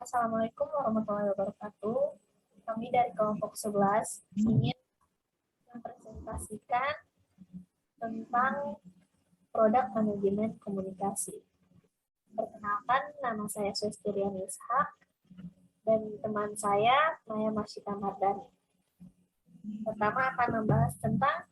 Assalamualaikum warahmatullahi wabarakatuh. Kami dari kelompok 11 ingin mempresentasikan tentang produk manajemen komunikasi. Perkenalkan, nama saya Swestirian Ishak dan teman saya Maya Masyita Mardani. Pertama akan membahas tentang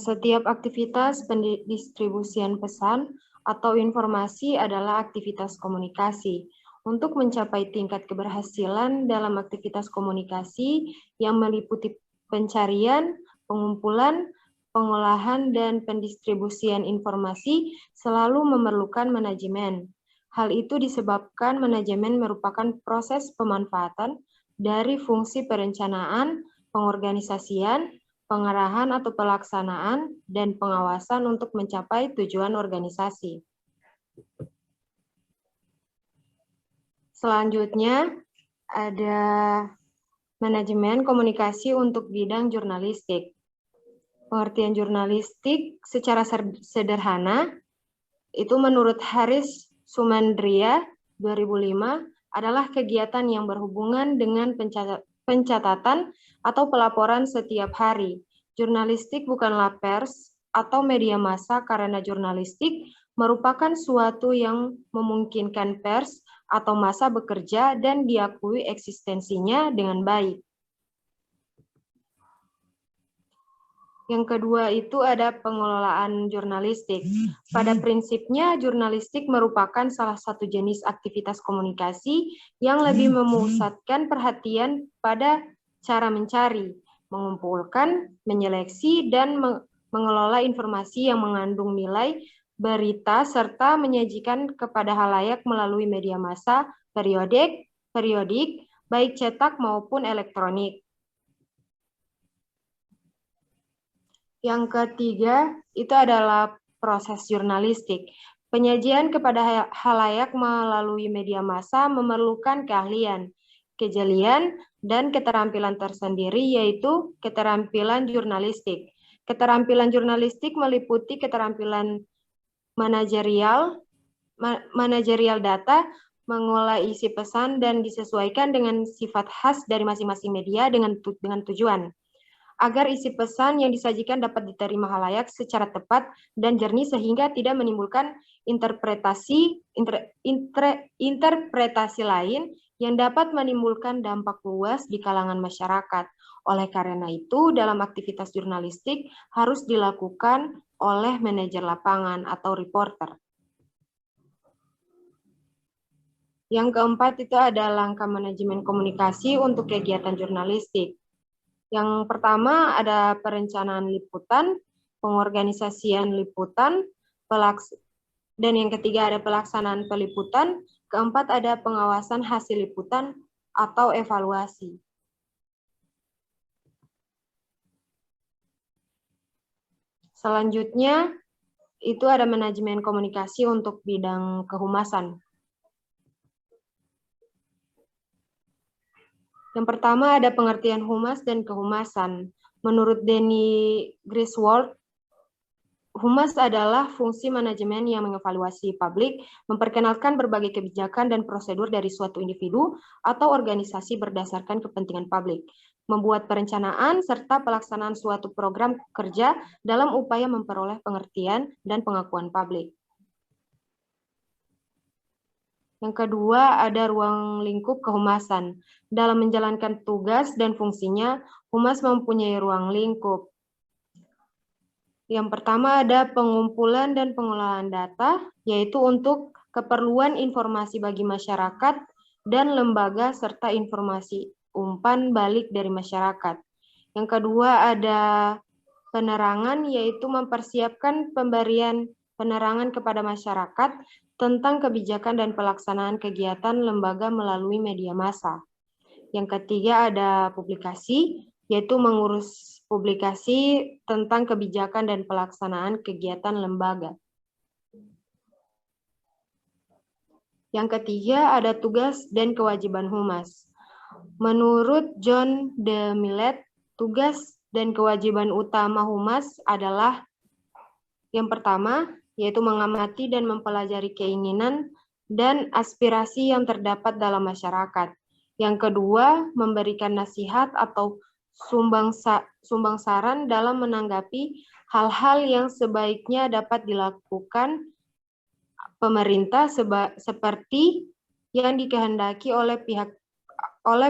setiap aktivitas pendistribusian pesan atau informasi adalah aktivitas komunikasi. Untuk mencapai tingkat keberhasilan dalam aktivitas komunikasi yang meliputi pencarian, pengumpulan, pengolahan, dan pendistribusian informasi selalu memerlukan manajemen. Hal itu disebabkan manajemen merupakan proses pemanfaatan dari fungsi perencanaan, pengorganisasian, pengarahan atau pelaksanaan, dan pengawasan untuk mencapai tujuan organisasi. Selanjutnya, ada manajemen komunikasi untuk bidang jurnalistik. Pengertian jurnalistik secara sederhana, itu menurut Haris Sumandria 2005, adalah kegiatan yang berhubungan dengan pencatatan atau pelaporan setiap hari. Jurnalistik bukanlah pers atau media massa karena jurnalistik merupakan suatu yang memungkinkan pers atau massa bekerja dan diakui eksistensinya dengan baik. Yang kedua itu ada pengelolaan jurnalistik. Pada prinsipnya, jurnalistik merupakan salah satu jenis aktivitas komunikasi yang lebih memusatkan perhatian pada cara mencari, mengumpulkan, menyeleksi, dan mengelola informasi yang mengandung nilai berita serta menyajikan kepada halayak melalui media massa, periodik, baik cetak maupun elektronik. Yang ketiga, itu adalah proses jurnalistik. Penyajian kepada halayak melalui media massa memerlukan keahlian, kejelian, dan keterampilan tersendiri, yaitu keterampilan jurnalistik. Keterampilan jurnalistik meliputi keterampilan manajerial data, mengolah isi pesan, dan disesuaikan dengan sifat khas dari masing-masing media dengan tujuan agar isi pesan yang disajikan dapat diterima halayak secara tepat dan jernih sehingga tidak menimbulkan interpretasi lain yang dapat menimbulkan dampak luas di kalangan masyarakat. Oleh karena itu, dalam aktivitas jurnalistik harus dilakukan oleh manajer lapangan atau reporter. Yang keempat itu ada langkah manajemen komunikasi untuk kegiatan jurnalistik. Yang pertama ada perencanaan liputan, pengorganisasian liputan, dan yang ketiga ada pelaksanaan peliputan, keempat ada pengawasan hasil liputan atau evaluasi. Selanjutnya itu ada manajemen komunikasi untuk bidang kehumasan. Yang pertama ada pengertian humas dan kehumasan. Menurut Denny Griswold, humas adalah fungsi manajemen yang mengevaluasi publik, memperkenalkan berbagai kebijakan dan prosedur dari suatu individu atau organisasi berdasarkan kepentingan publik, membuat perencanaan serta pelaksanaan suatu program kerja dalam upaya memperoleh pengertian dan pengakuan publik. Yang kedua, ada ruang lingkup kehumasan. Dalam menjalankan tugas dan fungsinya, humas mempunyai ruang lingkup. Yang pertama ada pengumpulan dan pengolahan data, yaitu untuk keperluan informasi bagi masyarakat dan lembaga serta informasi umpan balik dari masyarakat. Yang kedua ada penerangan, yaitu mempersiapkan pemberian penerangan kepada masyarakat tentang kebijakan dan pelaksanaan kegiatan lembaga melalui media massa. Yang ketiga ada publikasi, yaitu mengurus publikasi tentang kebijakan dan pelaksanaan kegiatan lembaga. Yang ketiga ada tugas dan kewajiban humas. Menurut John de Millet, tugas dan kewajiban utama humas adalah yang pertama, yaitu mengamati dan mempelajari keinginan dan aspirasi yang terdapat dalam masyarakat. Yang kedua, memberikan nasihat atau sumbang saran dalam menanggapi hal-hal yang sebaiknya dapat dilakukan pemerintah seperti yang dikehendaki oleh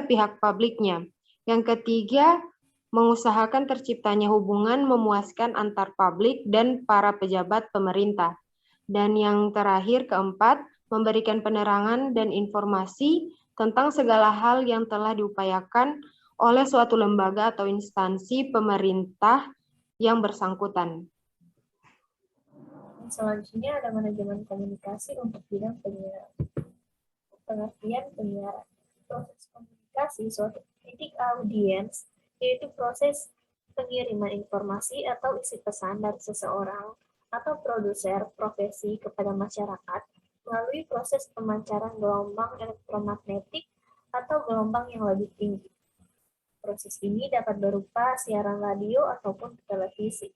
pihak publiknya. Yang ketiga, mengusahakan terciptanya hubungan memuaskan antar publik dan para pejabat pemerintah. Dan yang terakhir, keempat, memberikan penerangan dan informasi tentang segala hal yang telah diupayakan oleh suatu lembaga atau instansi pemerintah yang bersangkutan. Selanjutnya ada manajemen komunikasi untuk bidang penyiaran. Pengertian penyiaran. Proses komunikasi suatu titik audiens yaitu proses pengiriman informasi atau isi pesan dari seseorang atau produser profesi kepada masyarakat melalui proses pemancaran gelombang elektromagnetik atau gelombang yang lebih tinggi. Proses ini dapat berupa siaran radio ataupun televisi.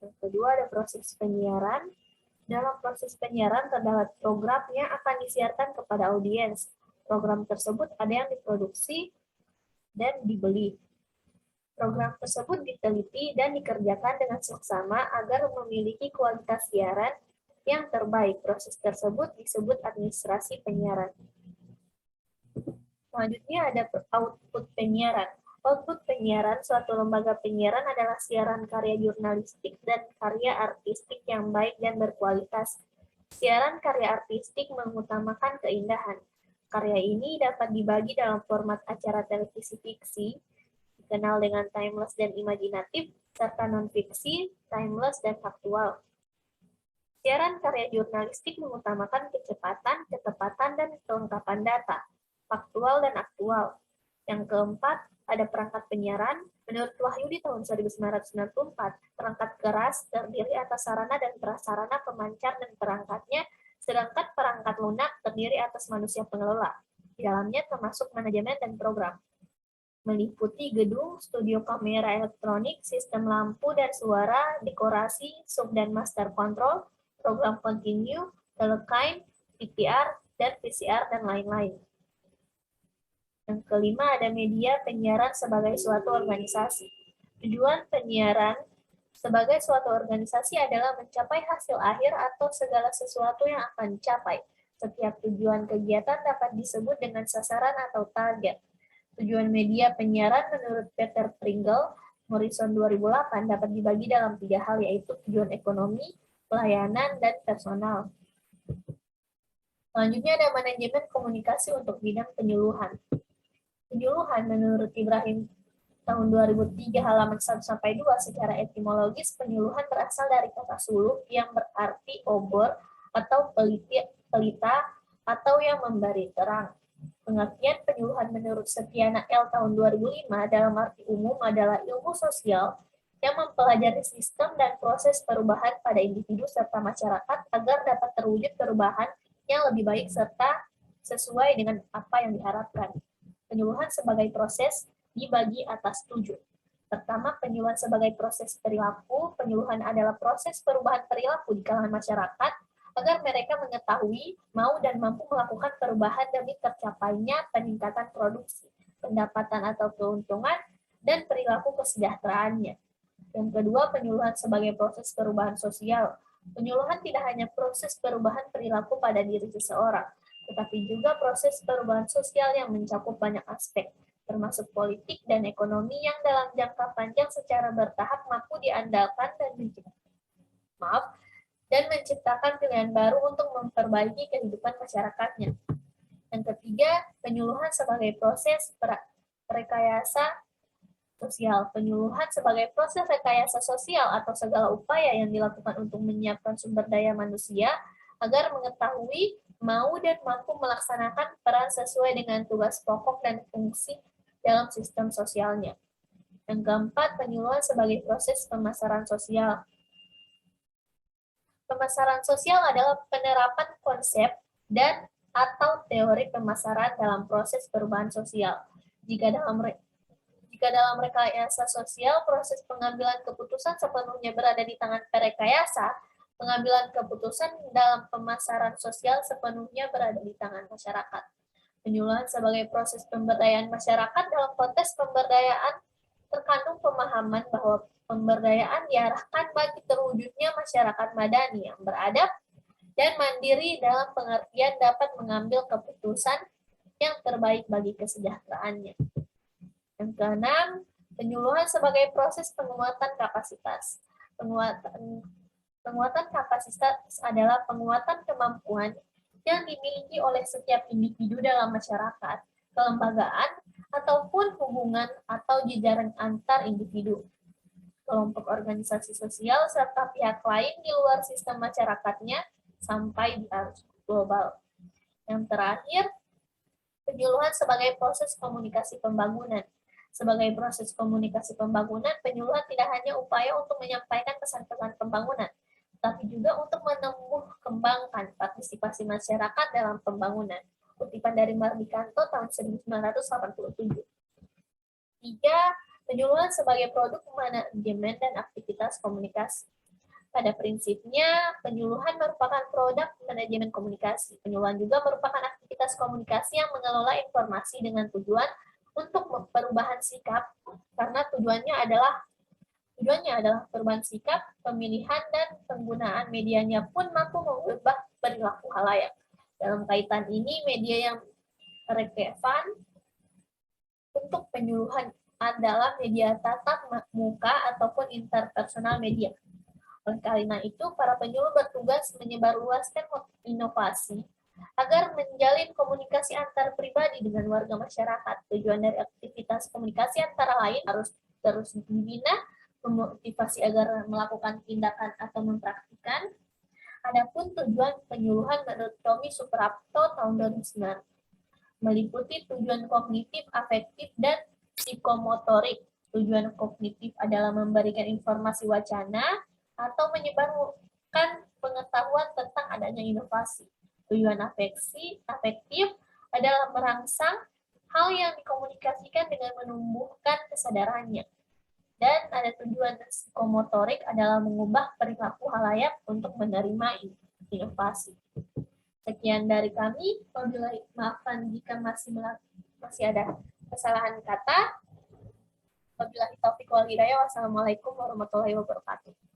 Yang kedua ada proses penyiaran. Dalam proses penyiaran terdapat program yang akan disiarkan kepada audiens. Program tersebut ada yang diproduksi dan dibeli. Program tersebut diteliti dan dikerjakan dengan seksama agar memiliki kualitas siaran yang terbaik. Proses tersebut disebut administrasi penyiaran. Selanjutnya ada output penyiaran. Output penyiaran suatu lembaga penyiaran adalah siaran karya jurnalistik dan karya artistik yang baik dan berkualitas. Siaran karya artistik mengutamakan keindahan. Karya ini dapat dibagi dalam format acara televisi fiksi, dikenal dengan timeless dan imajinatif, serta non-fiksi, timeless dan faktual. Siaran karya jurnalistik mengutamakan kecepatan, ketepatan, dan kelengkapan data, faktual dan aktual. Yang keempat, ada perangkat penyiaran. Menurut Wahyu di tahun 1994, perangkat keras terdiri atas sarana dan prasarana pemancar dan perangkatnya, sedangkan perangkat lunak terdiri atas manusia pengelola. Di dalamnya termasuk manajemen dan program. Meliputi gedung, studio kamera elektronik, sistem lampu dan suara, dekorasi, sub dan master control, program continue, telekain, VTR, dan VCR, dan lain-lain. Yang kelima ada media penyiaran sebagai suatu organisasi. Tujuan penyiaran sebagai suatu organisasi adalah mencapai hasil akhir atau segala sesuatu yang akan dicapai. Setiap tujuan kegiatan dapat disebut dengan sasaran atau target. Tujuan media penyiaran menurut Peter Pringle, Morrison 2008 dapat dibagi dalam 3 hal, yaitu tujuan ekonomi, pelayanan, dan personal. Selanjutnya ada manajemen komunikasi untuk bidang penyuluhan. Penyuluhan menurut Ibrahim tahun 2003 halaman 1-2 secara etimologis penyuluhan berasal dari kata suluh yang berarti obor atau pelita atau yang memberi terang. Pengertian penyuluhan menurut Setiana L tahun 2005 dalam arti umum adalah ilmu sosial yang mempelajari sistem dan proses perubahan pada individu serta masyarakat agar dapat terwujud perubahan yang lebih baik serta sesuai dengan apa yang diharapkan. Penyuluhan sebagai proses dibagi atas 7. Pertama, penyuluhan sebagai proses perilaku. Penyuluhan adalah proses perubahan perilaku di kalangan masyarakat agar mereka mengetahui, mau dan mampu melakukan perubahan demi tercapainya peningkatan produksi, pendapatan atau keuntungan, dan perilaku kesejahteraannya. Yang kedua, penyuluhan sebagai proses perubahan sosial. Penyuluhan tidak hanya proses perubahan perilaku pada diri seseorang, tetapi juga proses perubahan sosial yang mencakup banyak aspek, termasuk politik dan ekonomi yang dalam jangka panjang secara bertahap mampu diandalkan dan menciptakan pilihan baru untuk memperbaiki kehidupan masyarakatnya. Yang ketiga, penyuluhan sebagai proses rekayasa sosial. Penyuluhan sebagai proses rekayasa sosial atau segala upaya yang dilakukan untuk menyiapkan sumber daya manusia agar mengetahui, mau dan mampu melaksanakan peran sesuai dengan tugas pokok dan fungsi dalam sistem sosialnya. Yang keempat, penyuluhan sebagai proses pemasaran sosial. Pemasaran sosial adalah penerapan konsep dan atau teori pemasaran dalam proses perubahan sosial. Jika dalam rekayasa sosial, proses pengambilan keputusan sepenuhnya berada di tangan perekayasa, Pengambilan keputusan dalam pemasaran sosial sepenuhnya berada di tangan masyarakat. Penyuluhan sebagai proses pemberdayaan masyarakat dalam konteks pemberdayaan terkandung pemahaman bahwa pemberdayaan diarahkan bagi terwujudnya masyarakat madani yang beradab dan mandiri dalam pengertian dapat mengambil keputusan yang terbaik bagi kesejahteraannya. Yang keenam, penyuluhan sebagai proses penguatan kapasitas. Penguatan kapasitas adalah penguatan kemampuan yang dimiliki oleh setiap individu dalam masyarakat, kelembagaan, ataupun hubungan atau jejaring antar individu, kelompok organisasi sosial, serta pihak lain di luar sistem masyarakatnya sampai di arus global. Yang terakhir, penyuluhan sebagai proses komunikasi pembangunan. Sebagai proses komunikasi pembangunan, penyuluhan tidak hanya upaya untuk menyampaikan pesan-pesan pembangunan, tapi juga untuk menumbuh kembangkan partisipasi masyarakat dalam pembangunan. Kutipan dari Mardikanto tahun 1987. 3. Penyuluhan sebagai produk manajemen dan aktivitas komunikasi. Pada prinsipnya, penyuluhan merupakan produk manajemen komunikasi. Penyuluhan juga merupakan aktivitas komunikasi yang mengelola informasi dengan tujuan untuk perubahan sikap, karena tujuannya adalah perubahan sikap, pemilihan, dan penggunaan medianya pun mampu mengubah perilaku khalayak. Dalam kaitan ini, media yang relevan untuk penyuluhan adalah media tatap muka ataupun interpersonal media. Oleh karena itu, para penyuluh bertugas menyebarluaskan inovasi agar menjalin komunikasi antar pribadi dengan warga masyarakat. Tujuan dari aktivitas komunikasi antara lain harus terus dibina, memotivasi agar melakukan tindakan atau mempraktikkan. Adapun tujuan penyuluhan menurut Tommy Suprapto tahun 2009 meliputi tujuan kognitif, afektif, dan psikomotorik. Tujuan kognitif adalah memberikan informasi wacana atau menyebarkan pengetahuan tentang adanya inovasi. Tujuan afektif adalah merangsang hal yang dikomunikasikan dengan menumbuhkan kesadarannya. Dan ada tujuan psikomotorik adalah mengubah perilaku khalayak untuk menerima inovasi. Sekian dari kami. Maafkan jika masih ada kesalahan kata. Wabillahi taufiq wal hidayah. Wassalamualaikum warahmatullahi wabarakatuh.